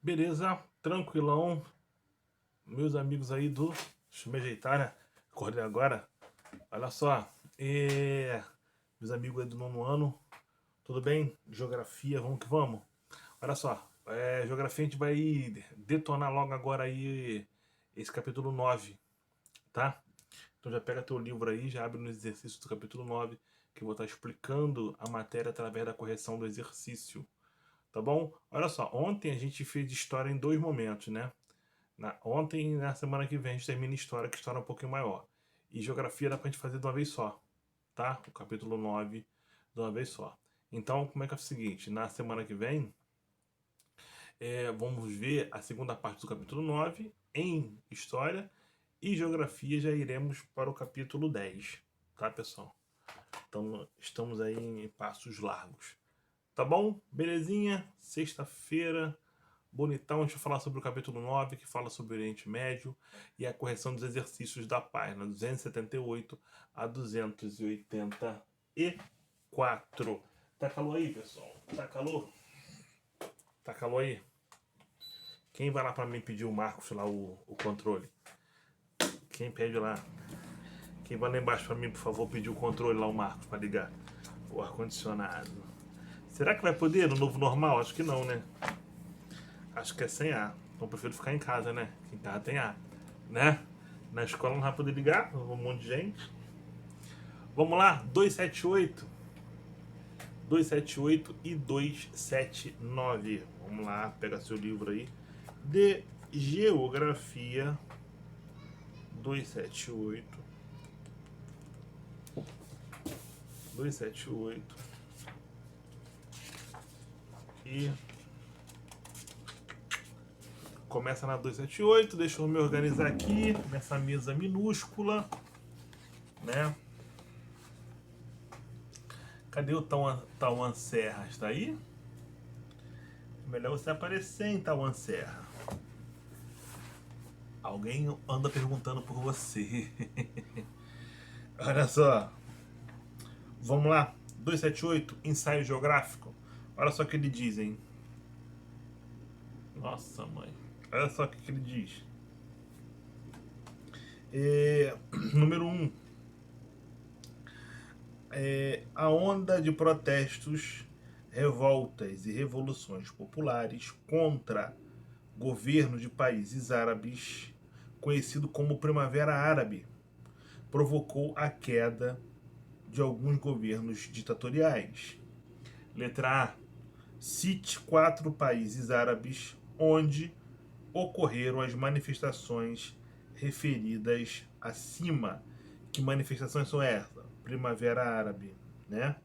Beleza? Tranquilão. Meus amigos aí do... Deixa eu me ajeitar, né? Acordei agora. Olha só. Meus amigos aí do nono ano. Tudo bem? Geografia, vamos que vamos. Olha só. Geografia a gente vai detonar logo agora aí esse capítulo 9, tá? Então já pega teu livro aí, já abre no exercício do capítulo 9, que eu vou estar explicando a matéria através da correção do exercício. Tá bom? Olha só, ontem a gente fez história em dois momentos, né? Ontem e na semana que vem a gente termina história, que história é um pouquinho maior. E geografia dá pra gente fazer de uma vez só, tá? O capítulo 9 de uma vez só. Então, como é que é o seguinte? Na semana que vem, vamos ver a segunda parte do capítulo 9 em história e geografia já iremos para o capítulo 10, tá, pessoal? Então, estamos aí em passos largos. Tá bom? Belezinha? Sexta-feira, bonitão. Deixa eu falar sobre o capítulo 9, que fala sobre o Oriente Médio e a correção dos exercícios da página 278 a 284. Tá calor aí, pessoal? Tá calor? Tá calor aí? Quem vai lá pra mim pedir o Marcos lá, o controle? Quem pede lá? Quem vai lá embaixo pra mim, por favor, pedir o controle lá, o Marcos, pra ligar o ar-condicionado? Será que vai poder no novo normal? Acho que não, né? Acho que é sem ar. Então eu prefiro ficar em casa, né? Em casa tem ar, né? Na escola não vai poder ligar, um monte de gente. Vamos lá, 278. 278 e 279. Vamos lá, pega seu livro aí de geografia. 278. 278 e começa na 278. Deixa eu me organizar aqui nessa mesa minúscula, né? Cadê o Tauan Serra? Está aí? Melhor você aparecer em Tauan Serra. Alguém anda perguntando por você. Olha só. Vamos lá. 278, ensaio geográfico. Olha só o que ele diz, hein? Nossa, mãe. Olha só o que ele diz. Número 1. A onda de protestos, revoltas e revoluções populares contra governo de países árabes, conhecido como Primavera Árabe, provocou a queda de alguns governos ditatoriais. Letra A. Cite 4 países árabes onde ocorreram as manifestações referidas acima. Que manifestações são essas? Primavera Árabe, né?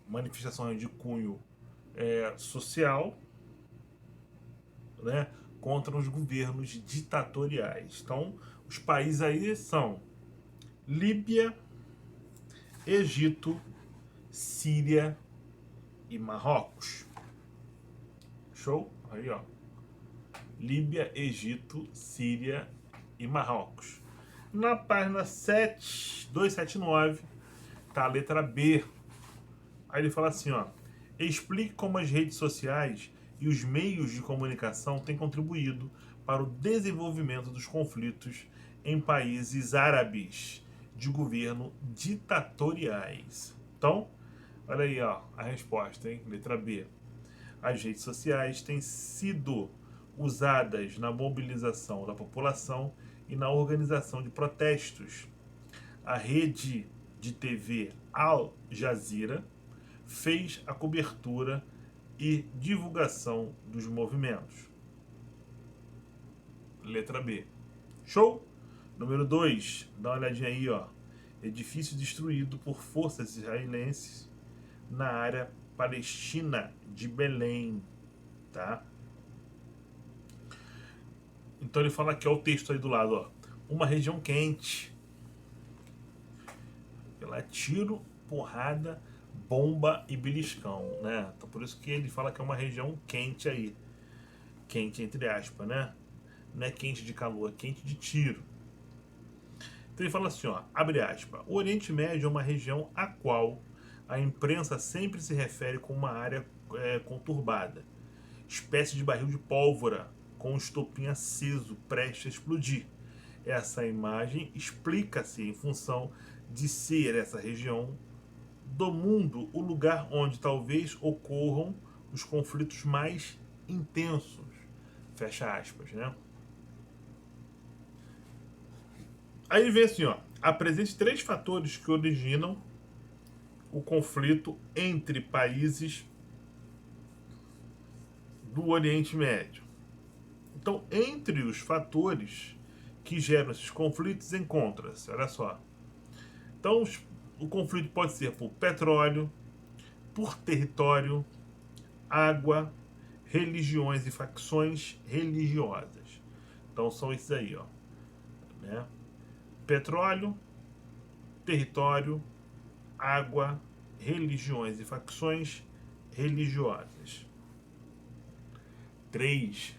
Manifestações de cunho social, né? Contra os governos ditatoriais. Então, os países aí são Líbia, Egito, Síria e Marrocos. Show? Aí, ó. Líbia, Egito, Síria e Marrocos. Na página 279, tá a letra B. Aí ele fala assim, ó. Explique como as redes sociais e os meios de comunicação têm contribuído para o desenvolvimento dos conflitos em países árabes de governo ditatoriais. Então, olha aí, ó, a resposta, hein? Letra B. As redes sociais têm sido usadas na mobilização da população e na organização de protestos. A rede de TV Al Jazeera fez a cobertura e divulgação dos movimentos. Letra B. Show? Número 2. Dá uma olhadinha aí, ó. Edifício destruído por forças israelenses na área palestina de Belém, tá? Então ele fala aqui, ó, o texto aí do lado, ó. Uma região quente. Lá é tiro, porrada, bomba e beliscão, né? Então por isso que ele fala que é uma região quente aí. Quente entre aspas, né? Não é quente de calor, é quente de tiro. Então ele fala assim, ó, abre aspas. O Oriente Médio é uma região a qual a imprensa sempre se refere como uma área conturbada espécie de barril de pólvora com um estopim aceso prestes a explodir. Essa imagem explica-se em função de ser essa região do mundo o lugar onde talvez ocorram os conflitos mais intensos. Fecha aspas, né? Aí vem assim, ó. Apresente 3 fatores que originam o conflito entre países do Oriente Médio. Então, entre os fatores que geram esses conflitos, encontra-se, olha só. Então, o conflito pode ser por petróleo, por território, água, religiões e facções religiosas. Então, são esses aí, ó. Né? Petróleo, território, água, religiões e facções religiosas. 3.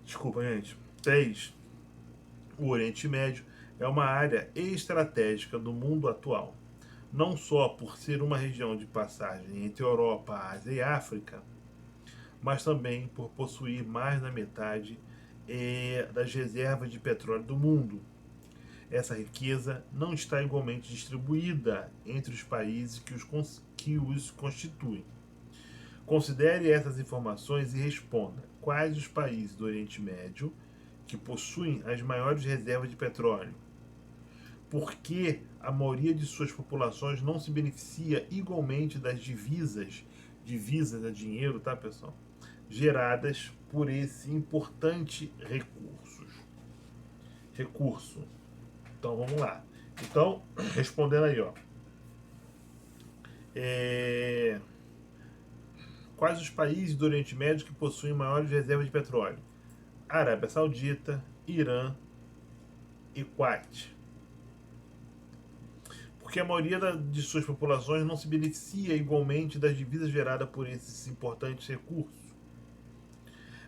Desculpa, gente. 3. O Oriente Médio é uma área estratégica do mundo atual, não só por ser uma região de passagem entre Europa, Ásia e África, mas também por possuir mais da metade das reservas de petróleo do mundo. Essa riqueza não está igualmente distribuída entre os países que os constituem. Considere essas informações e responda: quais os países do Oriente Médio que possuem as maiores reservas de petróleo? Por que a maioria de suas populações não se beneficia igualmente das divisas é dinheiro, tá, pessoal? Geradas por esse importante recurso. Então vamos lá. Então, respondendo aí, ó. Quais os países do Oriente Médio que possuem maiores reservas de petróleo? Arábia Saudita, Irã e Kuwait. Porque a maioria de suas populações não se beneficia igualmente das divisas geradas por esses importantes recursos.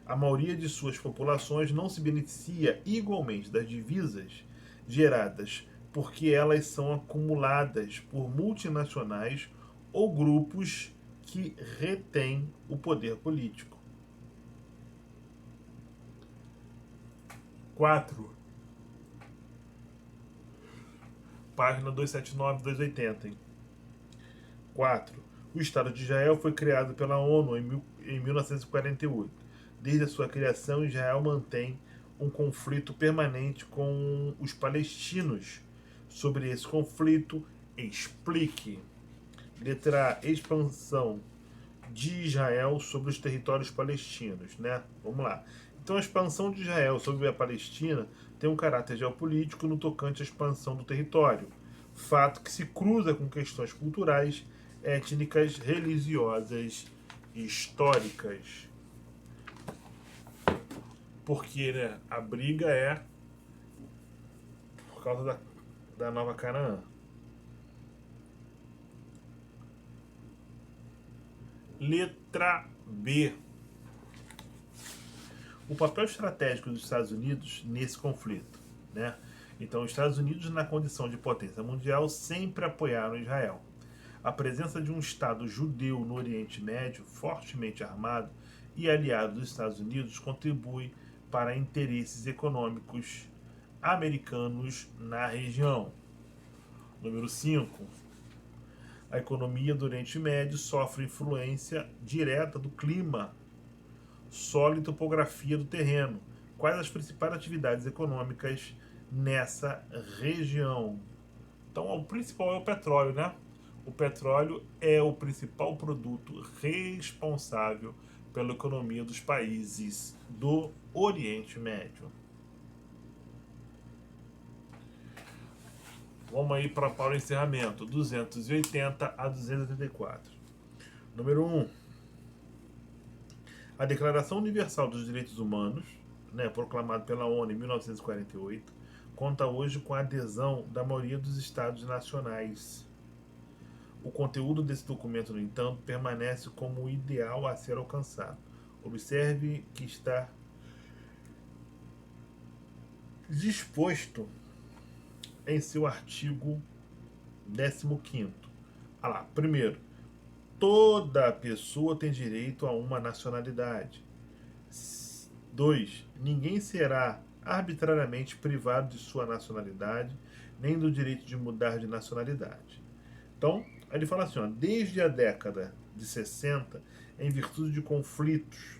A maioria de suas populações não se beneficia igualmente das divisas geradas porque elas são acumuladas por multinacionais ou grupos que retêm o poder político. 4. Página 279 e 280. 4. O Estado de Israel foi criado pela ONU em 1948. Desde a sua criação, Israel mantém um conflito permanente com os palestinos. Sobre esse conflito, explique. Letra A. Expansão de Israel sobre os territórios palestinos, né? Vamos lá. Então, a expansão de Israel sobre a Palestina tem um caráter geopolítico no tocante à expansão do território, fato que se cruza com questões culturais, étnicas, religiosas e históricas. Porque, né, a briga é por causa da Nova Canaã. Letra B. O papel estratégico dos Estados Unidos nesse conflito, né? Então, os Estados Unidos, na condição de potência mundial, sempre apoiaram Israel. A presença de um Estado judeu no Oriente Médio, fortemente armado e aliado dos Estados Unidos, contribui para interesses econômicos americanos na região. Número 5. A economia do Oriente Médio sofre influência direta do clima, solo e topografia do terreno. Quais as principais atividades econômicas nessa região? Então, o principal é o petróleo, né? O petróleo é o principal produto responsável pela economia dos países do Oriente Médio. Vamos aí para o encerramento, 280 a 284. Número 1. A Declaração Universal dos Direitos Humanos, né, proclamada pela ONU em 1948, conta hoje com a adesão da maioria dos Estados nacionais. O conteúdo desse documento, no entanto, permanece como o ideal a ser alcançado. Observe que está disposto em seu artigo 15º. Primeiro, Toda pessoa tem direito a uma nacionalidade. 2. Ninguém será arbitrariamente privado de sua nacionalidade, nem do direito de mudar de nacionalidade. Então, ele fala assim, ó, desde a década de 60, em virtude de conflitos,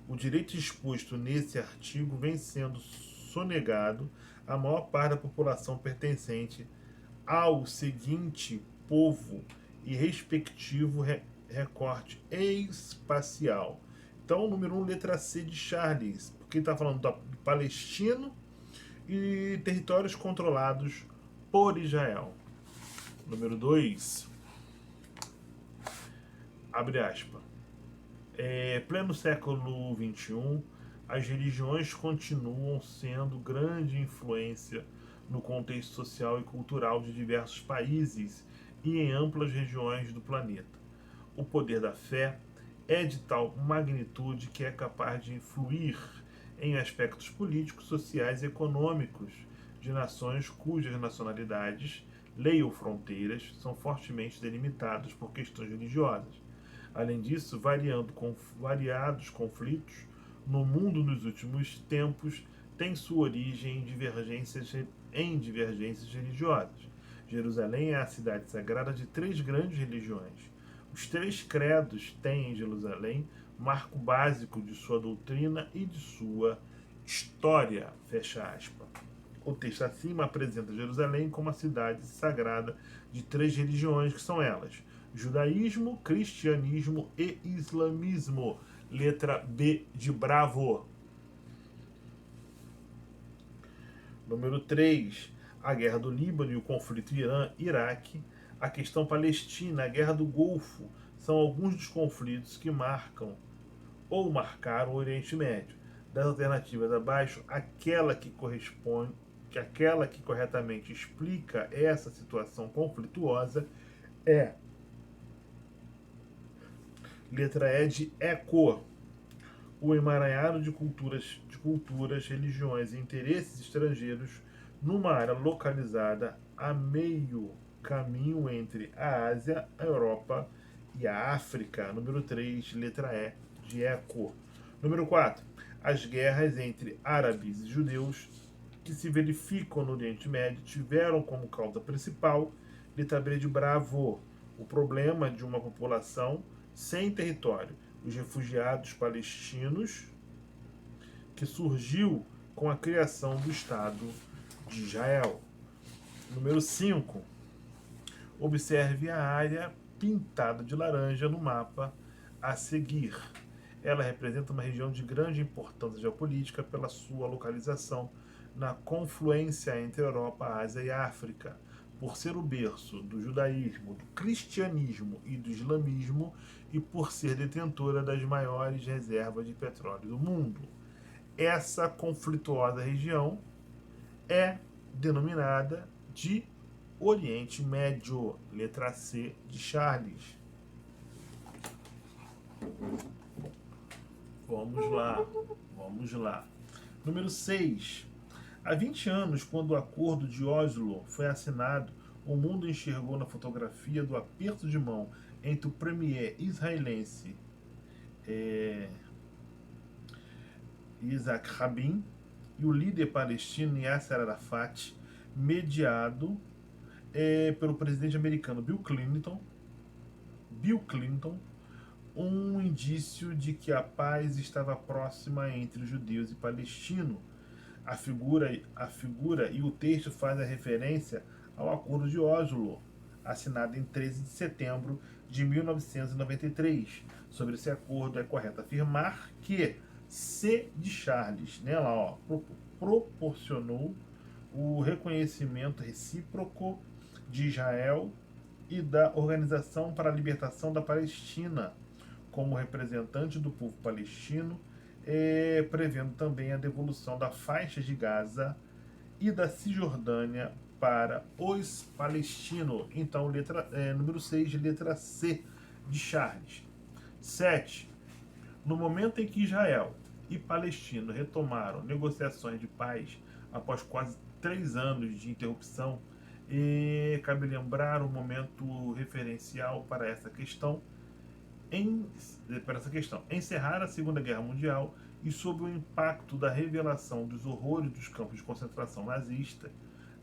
o direito exposto nesse artigo vem sendo sonegado à maior parte da população pertencente ao seguinte povo e respectivo recorte espacial. Então, número 1, letra C de Charles, porque ele está falando do palestino e territórios controlados por Israel. Número 2, abre aspas. Pleno século XXI, as religiões continuam sendo grande influência no contexto social e cultural de diversos países e em amplas regiões do planeta. O poder da fé é de tal magnitude que é capaz de influir em aspectos políticos, sociais e econômicos de nações cujas nacionalidades, lei ou fronteiras são fortemente delimitadas por questões religiosas. Além disso, variados conflitos no mundo nos últimos tempos têm sua origem em divergências religiosas. Jerusalém é a cidade sagrada de 3 grandes religiões. Os 3 credos têm em Jerusalém marco básico de sua doutrina e de sua história. Fecha aspas. O texto acima apresenta Jerusalém como a cidade sagrada de 3 religiões, que são elas: judaísmo, cristianismo e islamismo. Letra B de Bravo. Número 3, a Guerra do Líbano e o conflito Irã-Iraque. A questão palestina, a Guerra do Golfo, são alguns dos conflitos que marcam ou marcaram o Oriente Médio. Das alternativas abaixo, aquela que corretamente explica essa situação conflituosa é letra E de Eco. O emaranhado de culturas, religiões e interesses estrangeiros numa área localizada a meio caminho entre a Ásia, a Europa e a África. Número 3, letra E de Eco. Número 4, as guerras entre árabes e judeus que se verificam no Oriente Médio tiveram como causa principal, letra B de Bravo, o problema de uma população sem território, os refugiados palestinos, que surgiu com a criação do Estado de Israel. Número 5, observe a área pintada de laranja no mapa a seguir. Ela representa uma região de grande importância geopolítica pela sua localização na confluência entre Europa, Ásia e África, por ser o berço do judaísmo, do cristianismo e do islamismo e por ser detentora das maiores reservas de petróleo do mundo. Essa conflituosa região é denominada de Oriente Médio, letra C de Charles. Vamos lá. Número 6. Há 20 anos, quando o Acordo de Oslo foi assinado, o mundo enxergou na fotografia do aperto de mão entre o premier israelense Isaac Rabin e o líder palestino Yasser Arafat, mediado pelo presidente americano Bill Clinton, um indício de que a paz estava próxima entre judeus e palestinos. A figura e o texto faz a referência ao Acordo de Oslo, assinado em 13 de setembro de 1993. Sobre esse acordo, é correto afirmar que C de Charles, né, lá, proporcionou o reconhecimento recíproco de Israel e da Organização para a Libertação da Palestina como representante do povo palestino, prevendo também a devolução da faixa de Gaza e da Cisjordânia para os palestinos. Então, número 6, letra C de Charles. 7. No momento em que Israel e Palestina retomaram negociações de paz após quase 3 anos de interrupção, cabe lembrar o momento referencial para essa questão para essa questão, encerrar a Segunda Guerra Mundial e sob o impacto da revelação dos horrores dos campos de concentração nazista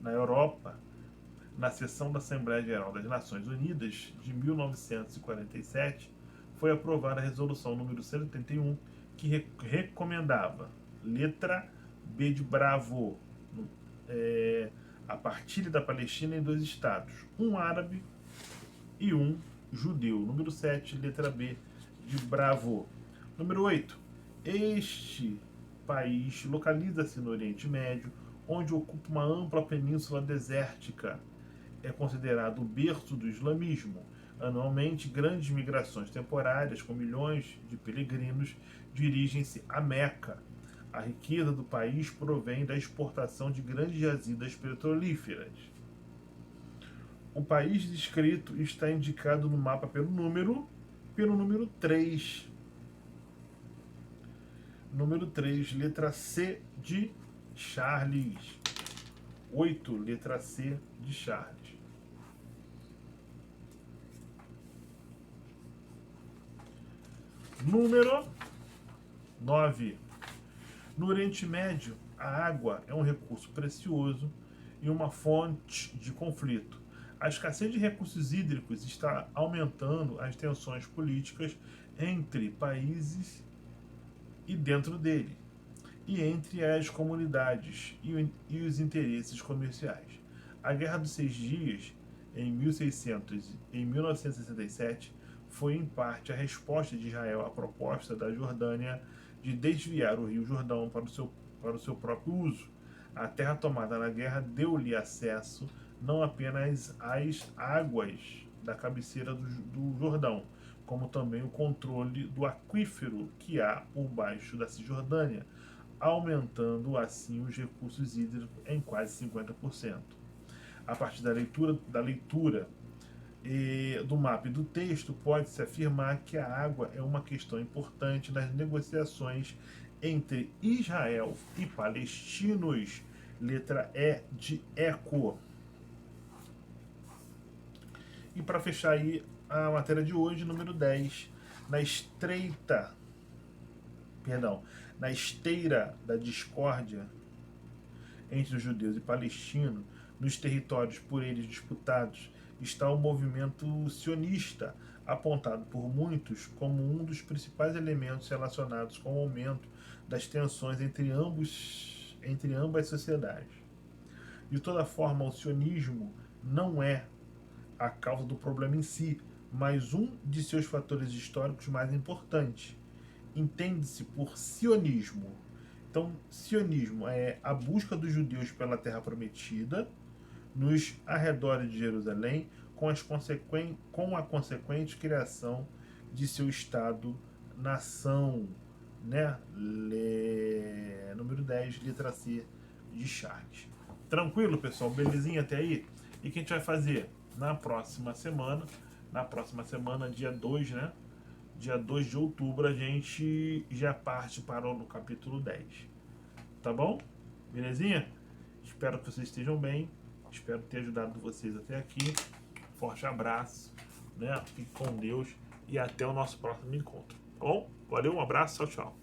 na Europa, na sessão da Assembleia Geral das Nações Unidas de 1947, foi aprovada a Resolução número 181, que recomendava, letra B de Bravo, a partilha da Palestina em 2 estados, um árabe e um judeu. Número 7, letra B de Bravo. Número 8. Este país localiza-se no Oriente Médio, onde ocupa uma ampla península desértica. É considerado o berço do islamismo. Anualmente, grandes migrações temporárias com milhões de peregrinos dirigem-se a Meca. A riqueza do país provém da exportação de grandes jazidas petrolíferas. O país descrito está indicado no mapa pelo número 3. Número 3, letra C de Charles. 8, letra C de Charles. Número 9. No Oriente Médio, a água é um recurso precioso e uma fonte de conflito. A escassez de recursos hídricos está aumentando as tensões políticas entre países e dentro dele, e entre as comunidades e os interesses comerciais. A Guerra dos 6 Dias, em 1967, foi em parte a resposta de Israel à proposta da Jordânia de desviar o Rio Jordão para o seu próprio uso. A terra tomada na guerra deu-lhe acesso não apenas às águas da cabeceira do Jordão, como também o controle do aquífero que há por baixo da Cisjordânia, aumentando assim os recursos hídricos em quase 50%. A partir da leitura do mapa e do texto, pode-se afirmar que a água é uma questão importante nas negociações entre Israel e palestinos. Letra E de Eco. E para fechar aí a matéria de hoje, número 10, na esteira da discórdia entre os judeus e palestinos, nos territórios por eles disputados, está o movimento sionista, apontado por muitos como um dos principais elementos relacionados com o aumento das tensões entre ambas sociedades. De toda forma, o sionismo não é a causa do problema em si, mas um de seus fatores históricos mais importantes. Entende-se por sionismo. Então, sionismo é a busca dos judeus pela terra prometida, nos arredores de Jerusalém, com a consequente criação de seu Estado-nação. Né? Número 10, letra C de Charles. Tranquilo, pessoal? Belezinha até aí? E o que a gente vai fazer? Na próxima semana, dia 2, né? Dia 2 de outubro, a gente já parte para o capítulo 10. Tá bom? Belezinha? Espero que vocês estejam bem. Espero ter ajudado vocês até aqui. Forte abraço, né? Fique com Deus e até o nosso próximo encontro. Tá bom? Valeu, um abraço, tchau, tchau.